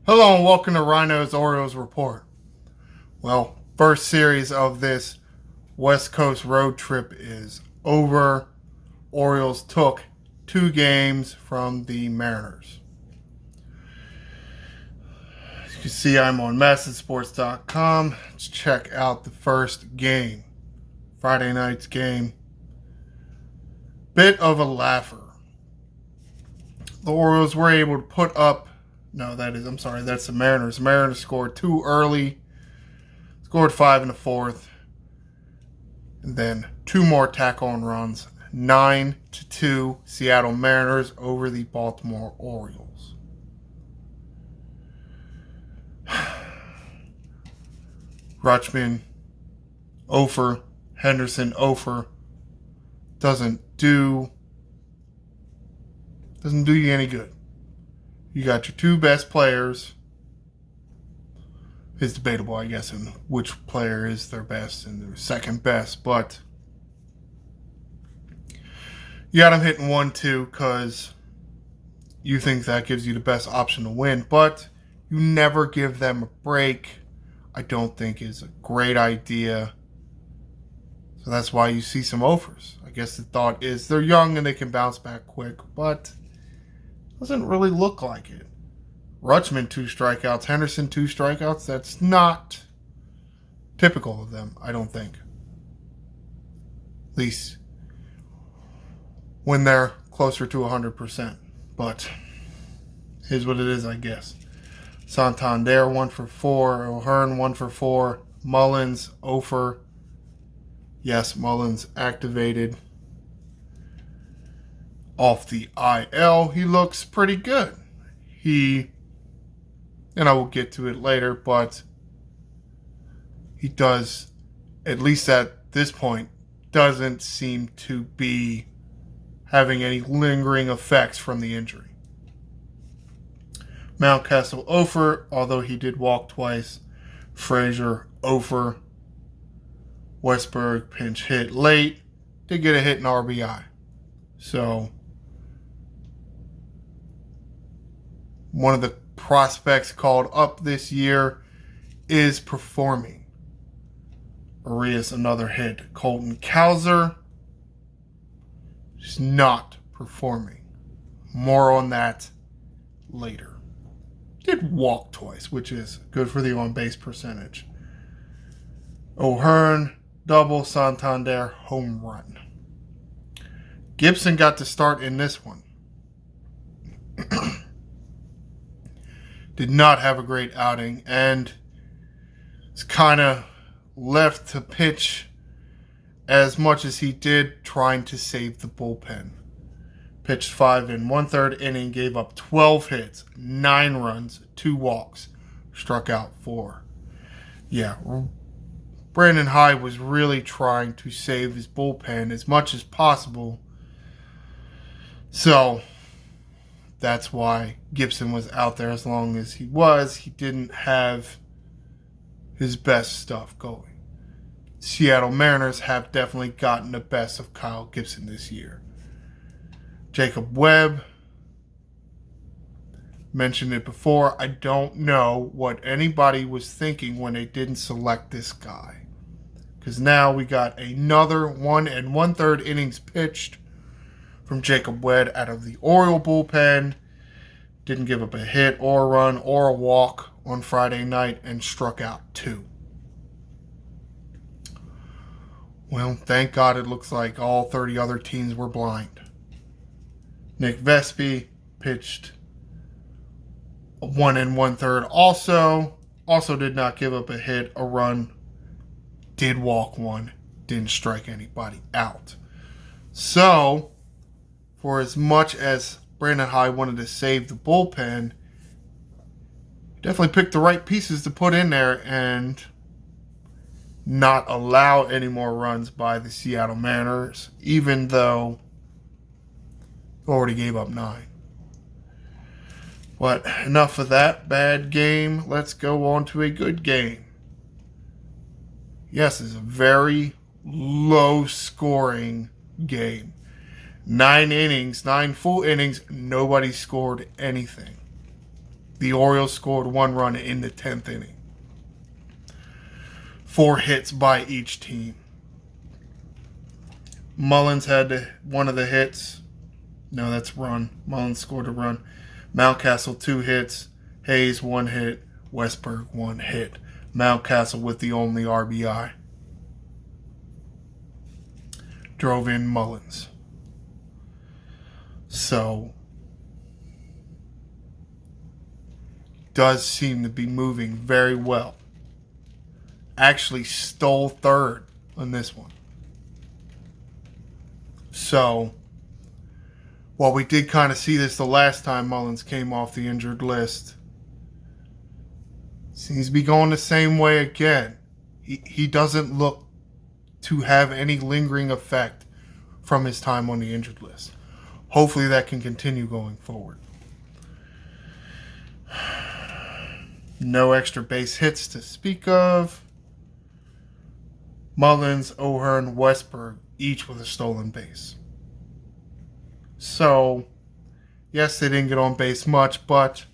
Hello and welcome to Ryno's Orioles Report. Well, first series of this West Coast road trip is over. Orioles took 2 games from the Mariners. As you can see, I'm on MassonSports.com. Let's check out the first game. Friday night's game. Bit of a laugher. The Orioles were able to put up that's the Mariners. The Mariners scored 2 early, scored 5 in the fourth, and then 2 more tack-on runs. 9-2 Seattle Mariners over the Baltimore Orioles. Rutschman, Ofer, Henderson, Ofer doesn't do you any good. You got your 2 best players. It's debatable, I guess, in which player is their best and their second best, but you got them hitting 1-2 because you think that gives you the best option to win, but you never give them a break. I don't think is a great idea. So that's why you see some offers. I guess the thought is they're young and they can bounce back quick, but doesn't really look like it. Rutschman 2 strikeouts, Henderson 2 strikeouts. That's not typical of them, I don't think. At least when they're closer to 100%. But here's what it is, I guess. Santander 1 for 4, O'Hearn 1 for 4, Mullins, Ofer. Yes, Mullins activated off the IL. He looks pretty good. And I will get to it later, but he does, at least at this point, doesn't seem to be having any lingering effects from the injury. Mountcastle, Ofer, although he did walk twice. Frazier, Ofer. Westberg pinch hit late. Did get a hit in RBI. So one of the prospects called up this year is performing. Arias another hit. Colton Cowser is not performing. More on that later. Did walk twice, which is good for the on-base percentage. O'Hearn, double. Santander, home run. Gibson got to start in this one. Did not have a great outing and is kind of left to pitch as much as he did, trying to save the bullpen. Pitched 5 1/3 inning, gave up 12 hits, 9 runs, 2 walks, struck out 4. Yeah, Brandon Hyde was really trying to save his bullpen as much as possible. So that's why Gibson was out there as long as he was. He didn't have his best stuff going. Seattle Mariners have definitely gotten the best of Kyle Gibson this year. Jacob Webb, mentioned it before. I don't know what anybody was thinking when they didn't select this guy. Because now we got another 1 1/3 innings pitched from Jacob Webb out of the Oriole bullpen. Didn't give up a hit or a run or a walk on Friday night and struck out 2. Well, thank God it looks like all 30 other teams were blind. Nick Vespi pitched 1 1/3 also did not give up a hit, a run, did walk 1, didn't strike anybody out. So, for as much as Brandon Hyde wanted to save the bullpen, definitely picked the right pieces to put in there and not allow any more runs by the Seattle Mariners, even though already gave up 9. But enough of that bad game. Let's go on to a good game. Yes, it's a very low-scoring game. 9 innings, 9 full innings, nobody scored anything. The Orioles scored 1 run in the 10th inning. 4 hits by each team. Mullins had one of the hits. No, that's run. Mullins scored a run. Mountcastle 2 hits. Hayes 1 hit. Westberg 1 hit. Mountcastle with the only RBI. Drove in Mullins. So, does seem to be moving very well. Actually stole third on this one. So, while we did kind of see this the last time Mullins came off the injured list, seems to be going the same way again. He doesn't look to have any lingering effect from his time on the injured list. Hopefully that can continue going forward. No extra base hits to speak of. Mullins, O'Hearn, Westberg, each with a stolen base. So, yes, they didn't get on base much, but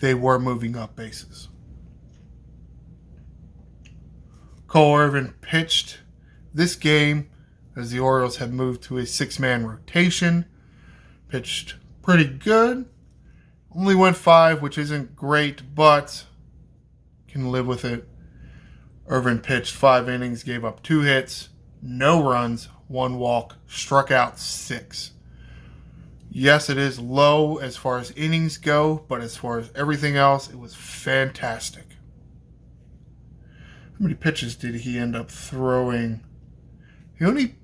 they were moving up bases. Cole Irvin pitched this game as the Orioles had moved to a 6-man rotation. Pitched pretty good. Only went 5, which isn't great, but can live with it. Irvin pitched 5 innings, gave up 2 hits, no runs, 1 walk, struck out 6. Yes, it is low as far as innings go, but as far as everything else, it was fantastic. How many pitches did he end up throwing? He only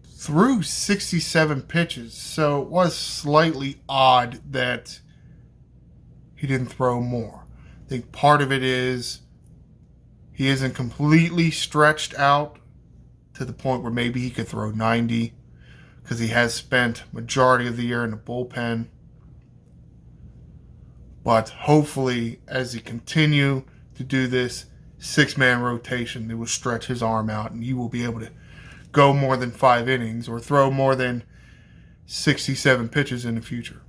threw 67 pitches, so it was slightly odd that he didn't throw more. I think part of it is he isn't completely stretched out to the point where maybe he could throw 90 because he has spent majority of the year in the bullpen. But hopefully, as he continue to do this 6-man rotation, they will stretch his arm out and he will be able to go more than 5 innings or throw more than 67 pitches in the future.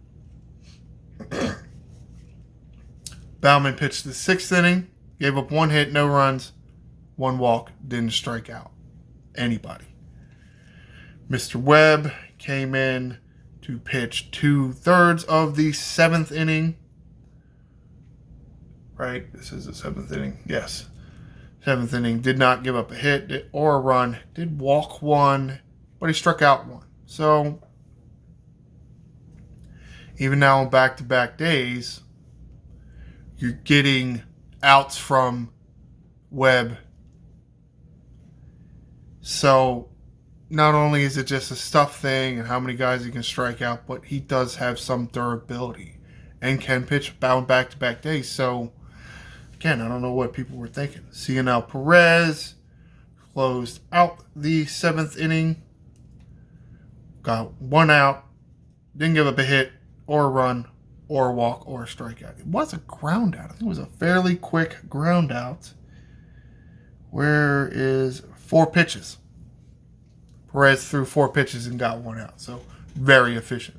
Bauman pitched the 6th inning, gave up 1 hit, no runs, 1 walk, didn't strike out anybody. Mr. Webb came in to pitch 2/3 of the 7th inning. Right? This is the 7th inning. Yes. 7th inning. Did not give up a hit or a run. Did walk 1, but he struck out 1. So, even now on back-to-back days, you're getting outs from Webb. So, not only is it just a stuff thing and how many guys he can strike out, but he does have some durability and can pitch back-to-back days. So, again, I don't know what people were thinking. Cionel Perez closed out the 7th inning. Got 1 out. Didn't give up a hit or a run or a walk or a strikeout. It was a ground out. I think it was a fairly quick ground out. Where is 4 pitches? Perez threw 4 pitches and got 1 out. So, very efficient.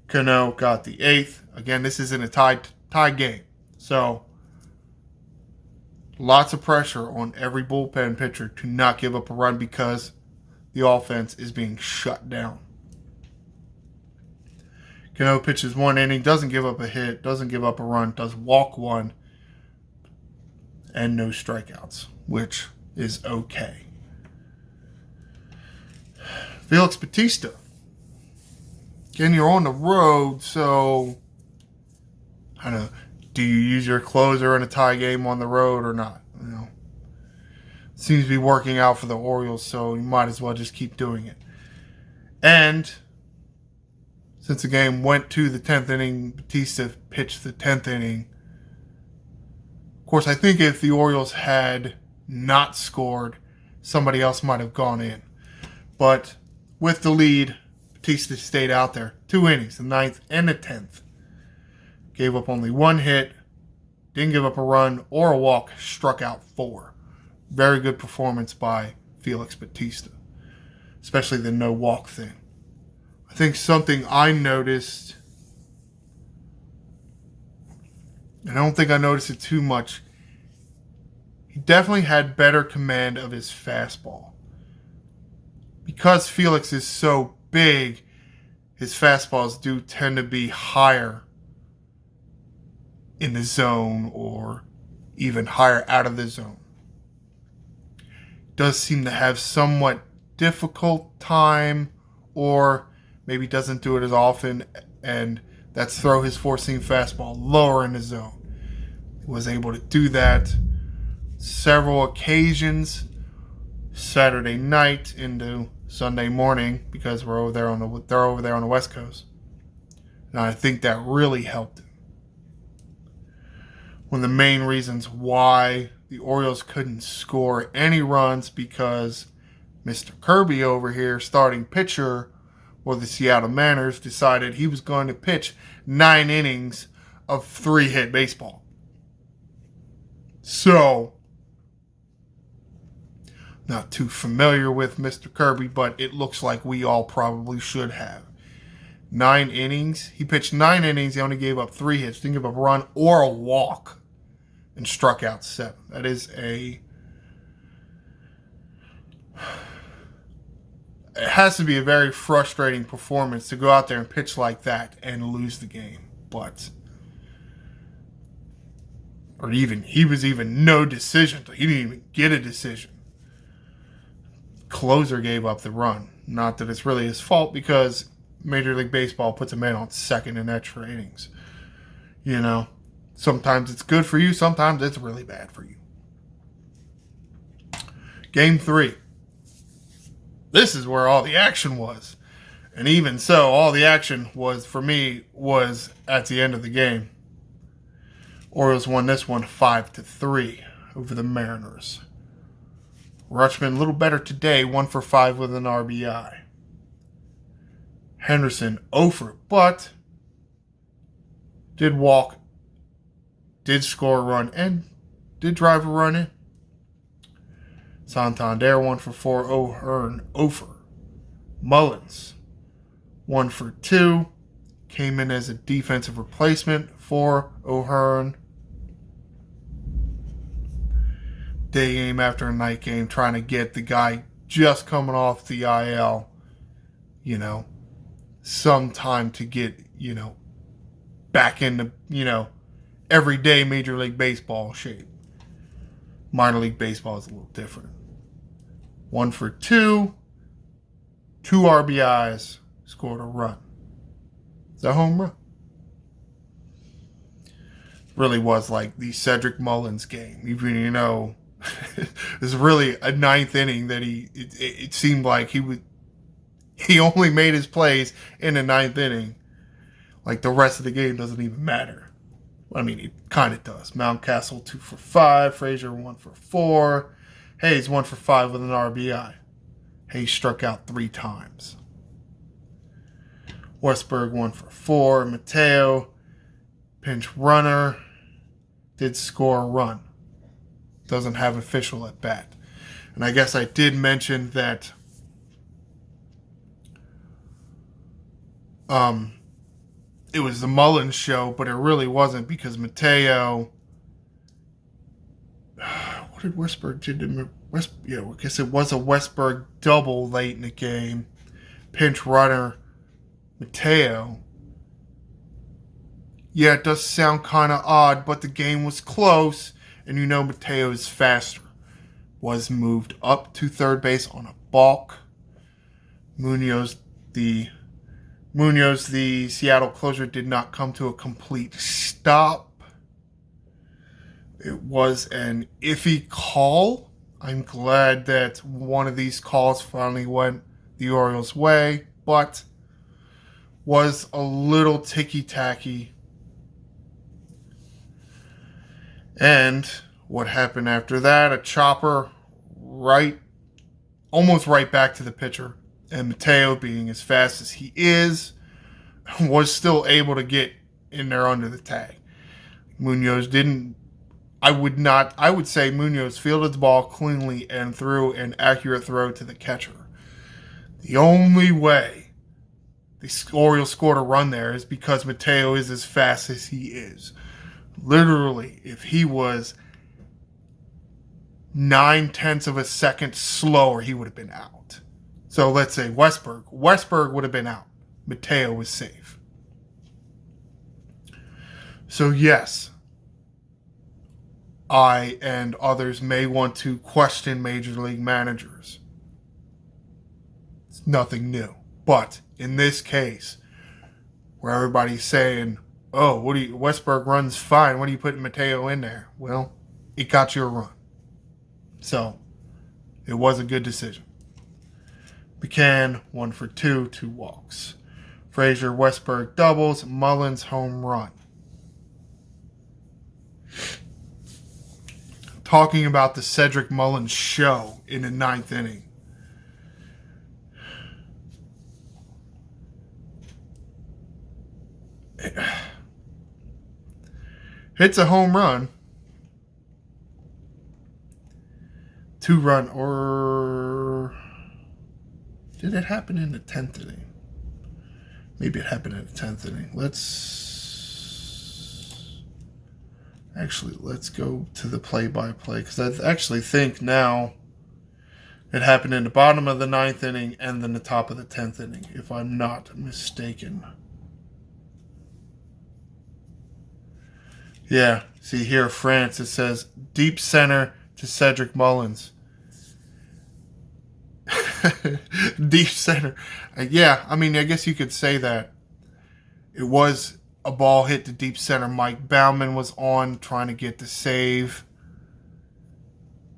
Cano got the 8th. Again, this isn't a tied game. So, lots of pressure on every bullpen pitcher to not give up a run because the offense is being shut down. Cano pitches 1 inning, doesn't give up a hit, doesn't give up a run, does walk 1, and no strikeouts, which is okay. Felix Bautista. Again, you're on the road, so I don't know. Do you use your closer in a tie game on the road or not? You know, seems to be working out for the Orioles, so you might as well just keep doing it. And since the game went to the 10th inning, Bautista pitched the 10th inning. Of course, I think if the Orioles had not scored, somebody else might have gone in. But with the lead, Bautista stayed out there. 2 innings, the 9th and the 10th. Gave up only 1 hit, didn't give up a run or a walk, struck out 4. Very good performance by Felix Bautista, especially the no walk thing. I think something I noticed I don't think I noticed it too much. He definitely had better command of his fastball. Because Felix is so big, his fastballs do tend to be higher in the zone or even higher out of the zone. Does seem to have somewhat difficult time, or maybe doesn't do it as often, and that's throw his four-seam fastball lower in the zone. He was able to do that several occasions, Saturday night into Sunday morning, because they're over there on the West Coast, and I think that really helped him. One of the main reasons why the Orioles couldn't score any runs because Mr. Kirby over here, starting pitcher for the Seattle Mariners, decided he was going to pitch 9 innings of 3-hit baseball. So, not too familiar with Mr. Kirby, but it looks like we all probably should have. 9 innings. He pitched 9 innings. He only gave up 3 hits. Didn't give up a run or a walk. And struck out 7. That is it has to be a very frustrating performance to go out there and pitch like that and lose the game. He was no decision. He didn't even get a decision. Closer gave up the run. Not that it's really his fault, because Major League Baseball puts a man on second in extra innings. You know, sometimes it's good for you, sometimes it's really bad for you. Game 3. This is where all the action was. And even so, all the action was at the end of the game. Orioles won this one 5-3 over the Mariners. Rutschman a little better today, 1 for 5 with an RBI. Henderson 0 for, but did walk, did score a run, and did drive a run in. Santander 1 for 4, O'Hearn 0 for. Mullins 1 for 2, came in as a defensive replacement for O'Hearn. Day game after a night game, trying to get the guy just coming off the IL, some time to get, back into, everyday Major League Baseball shape. Minor League Baseball is a little different. 1 for 2, 2 RBIs, scored a run. It's a home run. Really was like the Cedric Mullins game. Even, it was really a 9th inning that it seemed like he only made his plays in the 9th inning. Like the rest of the game doesn't even matter. I mean, it kind of does. Mountcastle 2 for 5, Frazier 1 for 4, Hayes 1 for 5 with an RBI. Hayes struck out 3 times. Westberg 1 for 4, Mateo, pinch runner, did score a run. Doesn't have official at bat. And I guess I did mention that it was the Mullins show, but it really wasn't, because Mateo, what did Westberg do? I guess it was a Westberg double late in the game. Pinch runner, Mateo. Yeah, it does sound kind of odd, but the game was close. And Mateo is faster. Was moved up to third base on a balk. Munoz, the Seattle closer, did not come to a complete stop. It was an iffy call. I'm glad that one of these calls finally went the Orioles' way, but was a little ticky-tacky. And what happened after that? A chopper almost right back to the pitcher. And Mateo, being as fast as he is, was still able to get in there under the tag. Munoz didn't. I would say Munoz fielded the ball cleanly and threw an accurate throw to the catcher. The only way the Orioles scored a run there is because Mateo is as fast as he is. Literally, if he was 9/10 of a second slower, he would have been out. So let's say Westberg. Westberg would have been out. Mateo was safe. So yes, I and others may want to question major league managers. It's nothing new. But in this case, where everybody's saying, oh, Westberg runs fine, what are you putting Mateo in there? Well, it got you a run. So, it was a good decision. McCann, 1 for 2, 2 walks. Frazier, Westberg doubles, Mullins home run. Talking about the Cedric Mullins show in the 9th inning. Hits a home run. 2-run, or did it happen in the 10th inning? Maybe it happened in the 10th inning. Let's go to the play-by-play, because I actually think now it happened in the bottom of the 9th inning and then the top of the 10th inning, if I'm not mistaken. Yeah, see here, France, it says deep center to Cedric Mullins. Deep center. Yeah, I mean, I guess you could say that. It was a ball hit to deep center. Mike Baumann was on trying to get the save.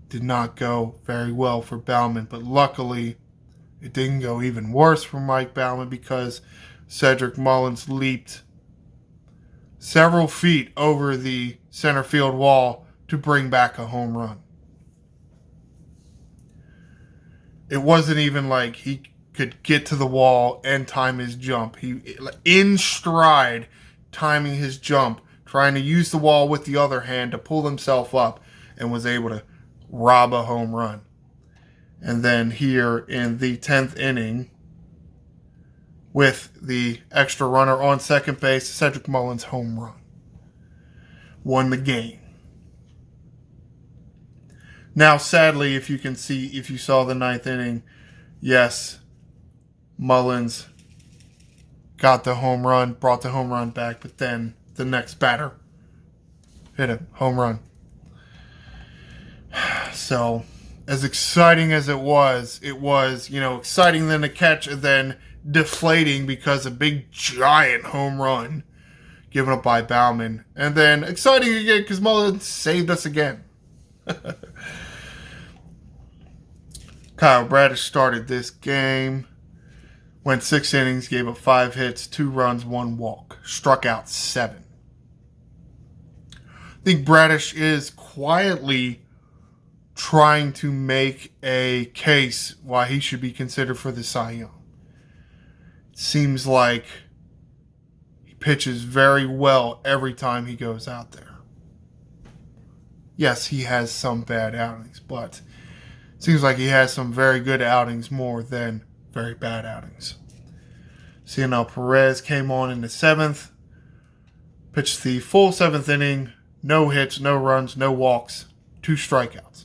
Did not go very well for Baumann, but luckily it didn't go even worse for Mike Baumann because Cedric Mullins leaped several feet over the center field wall to bring back a home run. It wasn't even like he could get to the wall and time his jump. He, in stride, timing his jump, trying to use the wall with the other hand to pull himself up, and was able to rob a home run. And then here in the 10th inning, with the extra runner on second base, Cedric Mullins home run won the game. Now, sadly, if you saw the 9th inning, yes, Mullins got the home run, brought the home run back, but then the next batter hit a home run. So, as exciting as it was, exciting then to catch and then deflating because a big giant home run given up by Baumann. And then exciting again because Mullins saved us again. Kyle Bradish started this game. Went 6 innings, gave up 5 hits, 2 runs, 1 walk. Struck out 7. I think Bradish is quietly trying to make a case why he should be considered for the Cy Young. It seems like he pitches very well every time he goes out there. Yes, he has some bad outings, but it seems like he has some very good outings more than very bad outings. Cionel Perez came on in the 7th, pitched the full 7th inning, no hits, no runs, no walks, 2 strikeouts.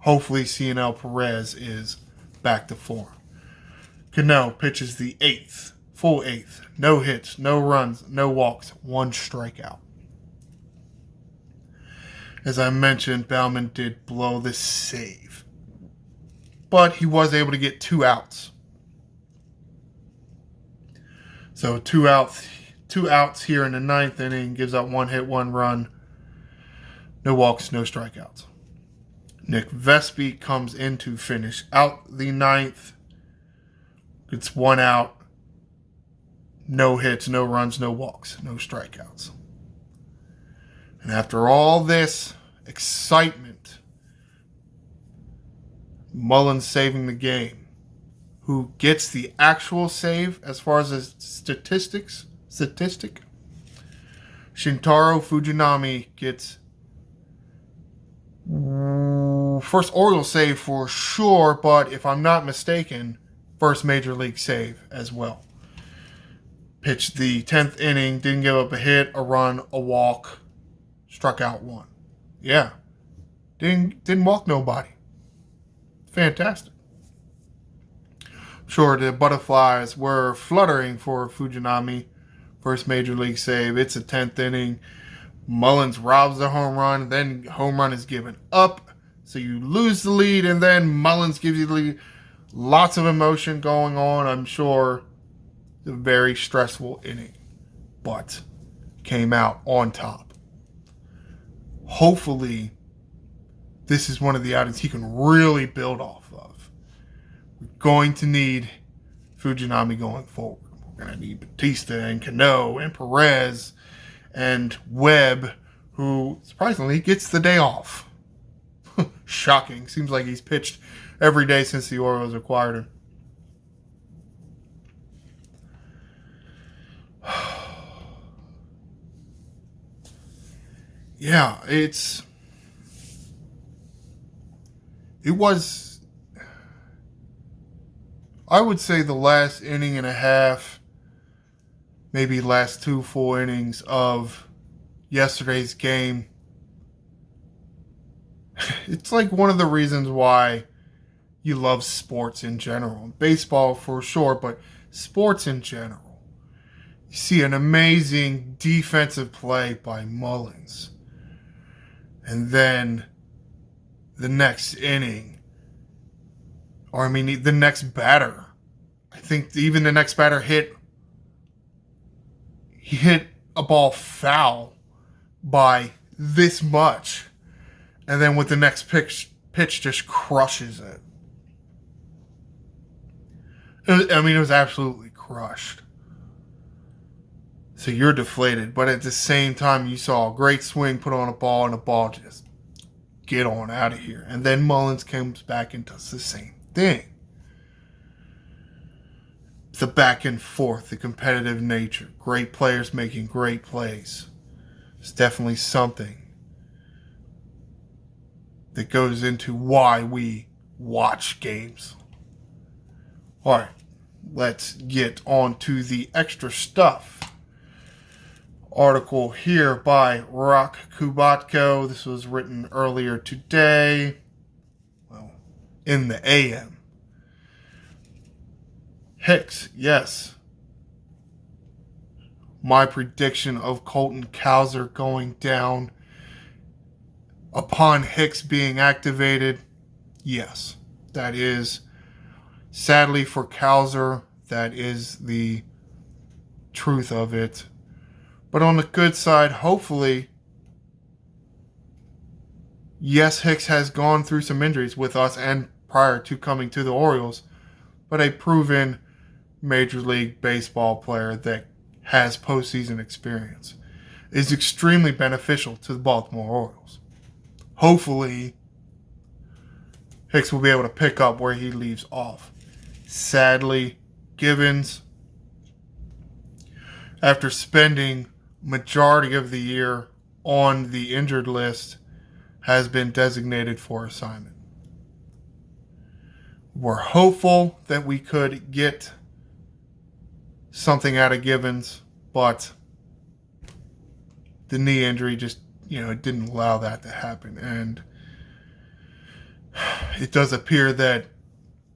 Hopefully Cionel Perez is back to form. Cano pitches the 8th, full 8th, no hits, no runs, no walks, 1 strikeout. As I mentioned, Baumann did blow the save, but he was able to get 2 outs. So 2 outs here in the 9th inning, gives up 1 hit, 1 run, no walks, no strikeouts. Nick Vespi comes in to finish out the 9th, gets 1 out, no hits, no runs, no walks, no strikeouts. And after all this excitement, Mullins saving the game. Who gets the actual save as far as the statistic? Shintaro Fujinami gets first Orioles save for sure, but if I'm not mistaken, first major league save as well. Pitched the 10th inning, didn't give up a hit, a run, a walk, struck out 1. Yeah. Didn't walk nobody. Fantastic. Sure, the butterflies were fluttering for Fujinami. First major league save. It's a 10th inning. Mullins robs the home run. Then home run is given up. So you lose the lead, and then Mullins gives you the lead. Lots of emotion going on. I'm sure a very stressful inning, but came out on top. Hopefully, this is one of the outings he can really build off of. We're going to need Fujinami going forward. We're going to need Batista and Cano and Perez and Webb, who surprisingly gets the day off. Shocking. Seems like he's pitched every day since the Orioles acquired him. Yeah, it was, I would say, the last inning and a half, maybe last 2 full innings of yesterday's game. It's like one of the reasons why you love sports in general. Baseball for sure, but sports in general. You see an amazing defensive play by Mullins. And then the next inning, or the next batter, I think even the next batter hit a ball foul by this much. And then with the next pitch just crushes it. It was absolutely crushed. So you're deflated, but at the same time, you saw a great swing put on a ball, and the ball just get on out of here. And then Mullins comes back and does the same thing. The back and forth, the competitive nature, great players making great plays. It's definitely something that goes into why we watch games. All right, let's get on to the extra stuff. Article here by Rock Kubatko. This was written earlier today. Well, in the AM. Hicks, yes. My prediction of Colton Cowser going down upon Hicks being activated, yes. That is, sadly for Cowser, that is the truth of it. But on the good side, hopefully, yes, Hicks has gone through some injuries with us and prior to coming to the Orioles, but a proven Major League Baseball player that has postseason experience is extremely beneficial to the Baltimore Orioles. Hopefully, Hicks will be able to pick up where he leaves off. Sadly, Givens, after spending majority of the year on the injured list, has been designated for assignment. We're hopeful that we could get something out of Givens, but the knee injury just, it didn't allow that to happen. And it does appear that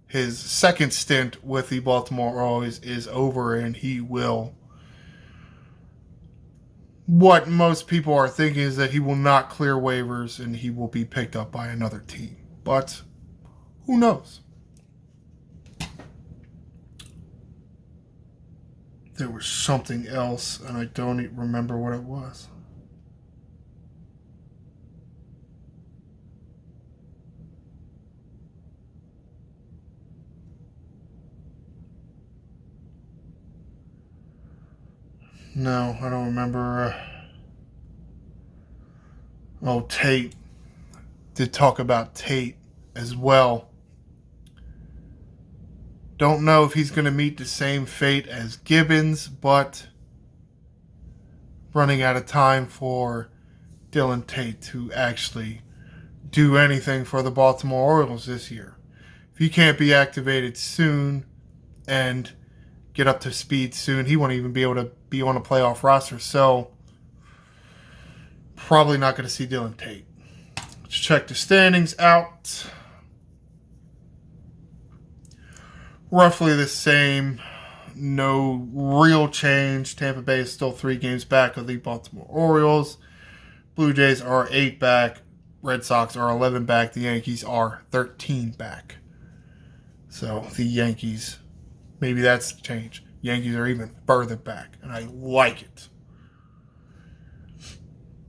his second stint with the Baltimore Orioles is over, and he will, what most people are thinking is that he will not clear waivers and he will be picked up by another team. But who knows? There was something else, and I don't even remember what it was. No, I don't remember. Tate. Did talk about Tate as well. Don't know if he's going to meet the same fate as Gibbons, but running out of time for Dylan Tate to actually do anything for the Baltimore Orioles this year. If he can't be activated soon and get up to speed soon, he won't even be able to be on a playoff roster. So Probably not going to see Dylan Tate. Let's check the standings out. Roughly the same. No real change. Tampa Bay is still 3 games back of the Baltimore Orioles. Blue Jays are 8 back. Red Sox are 11 back. The Yankees are 13 back. So the Yankees, maybe that's the change. Yankees are even further back, and I like it.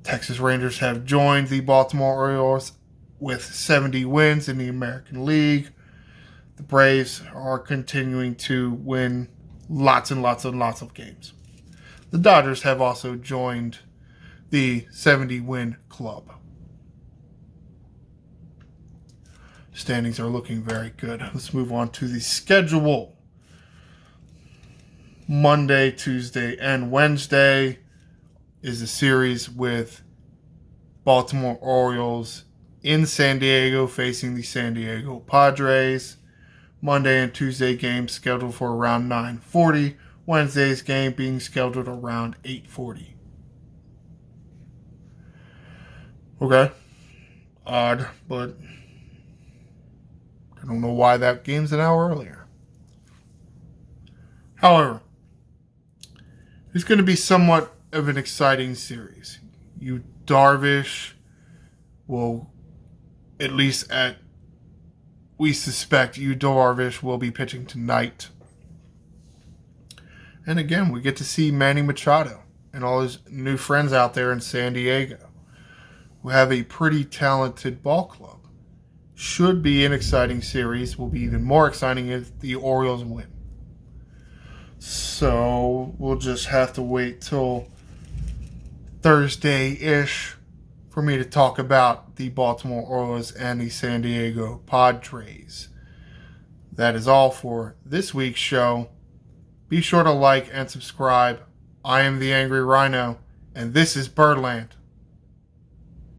Texas Rangers have joined the Baltimore Orioles with 70 wins in the American League. The Braves are continuing to win lots and lots and lots of games. The Dodgers have also joined the 70-win club. Standings are looking very good. Let's move on to the schedule. Monday, Tuesday, and Wednesday is a series with Baltimore Orioles in San Diego facing the San Diego Padres. Monday and Tuesday games scheduled for around 9:40. Wednesday's game being scheduled around 8:40. Okay. Odd, but I don't know why that game's an hour earlier. However, it's going to be somewhat of an exciting series. Yu Darvish will, at least we suspect Yu Darvish will be pitching tonight. And again, we get to see Manny Machado and all his new friends out there in San Diego who have a pretty talented ball club. Should be an exciting series. Will be even more exciting if the Orioles win. So we'll just have to wait till Thursday-ish for me to talk about the Baltimore Orioles and the San Diego Padres. That is all for this week's show. Be sure to like and subscribe. I am the Angry Ryno, and this is Birdland.